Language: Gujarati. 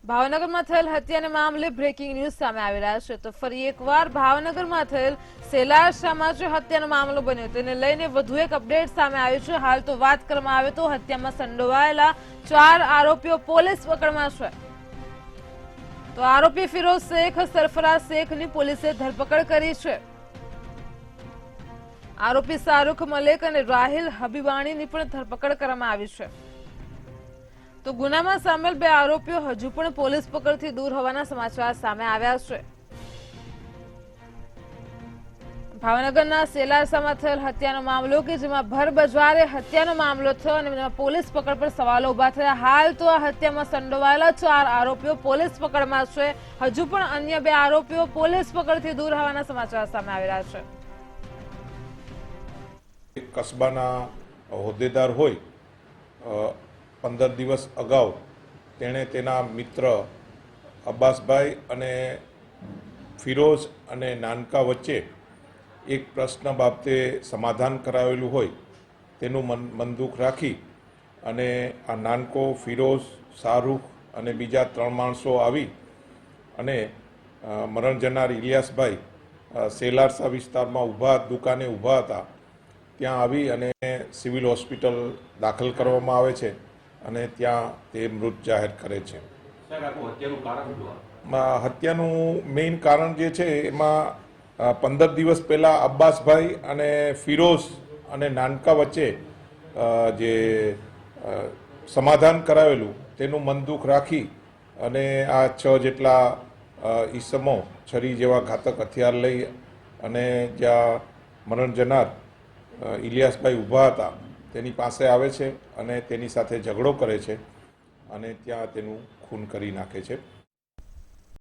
ભાવનગરમાં થયેલ હત્યાના મામલે બ્રેકિંગ ન્યૂઝ સામે આવી રહ્યા છે તો ફરી એકવાર ભાવનગરમાં થયેલ સેલાર સમાજ હત્યાનો મામલો બન્યો તેને લઈને વધુ એક અપડેટ સામે આવ્યું છે। હાલ તો વાત કરવામાં આવે તો હત્યામાં સંડોવાયેલા 4 આરોપીઓ પોલીસ પકડમાં છે। તો આરોપી ફિરોઝ શેખ સરફરાજ શેખની પોલીસે ધરપકડ કરી છે। આરોપી શાહરુખ મલેક અને રાહિલ હબીબાણીની પણ ધરપકડ કરવામાં આવી છે। તો ગુનામાં સામેલ 2 આરોપીઓ હજુ પણ પોલીસ પકડથી દૂર હોવાના સમાચાર સામે આવ્યા છે। ભાવનગરના સેલારસામાં થયેલ હત્યાનો મામલો કે જેમાં ભર બજારે હત્યાનો મામલો થયો અને જેમાં પોલીસ પકડ પર સવાલો ઉભા થયા। હાલ તો આ હત્યામાં સંડોવાયેલા 4 આરોપીઓ પોલીસ પકડમાં છે। હજુ પણ અન્ય 2 આરોપીઓ પોલીસ પકડથી દૂર હોવાના સમાચાર સામે આવી રહ્યા છે। કસ્બાના હોદ્દેદાર હોય 15 દિવસ અગાઉ તેણે તેના મિત્ર અબ્બાસભાઈ અને ફિરોઝ અને નાનકા વચ્ચે એક પ્રશ્ન બાબતે સમાધાન કરાવેલું હોય તેનું મનદુખ રાખી અને આ નાનકો ફિરોઝ શાહરુખ અને બીજા 3 માણસો આવી અને મરણ જનાર ઇલિયાસભાઈ સેલારસા વિસ્તારમાં દુકાને ઊભા હતા ત્યાં આવી અને સિવિલ હોસ્પિટલ દાખલ કરવામાં આવે છે અને ત્યાં તે મૃત જાહેર કરે છે। હત્યાનું મેઇન કારણ જે છે એમાં 15 દિવસ પહેલાં અબ્બાસભાઈ અને ફિરોઝ અને નાનકા વચ્ચે જે સમાધાન કરાવેલું તેનું મનદુખ રાખી અને આ 6 જેટલા ઈસમો છરી જેવા ઘાતક હથિયાર લઈ અને જ્યાં મરણ જનાર ઇલિયાસભાઈ ઊભા હતા તેની પાસે આવે છે અને તેની સાથે ઝઘડો કરે છે અને ત્યાં તેનું ખૂન કરી નાખે છે।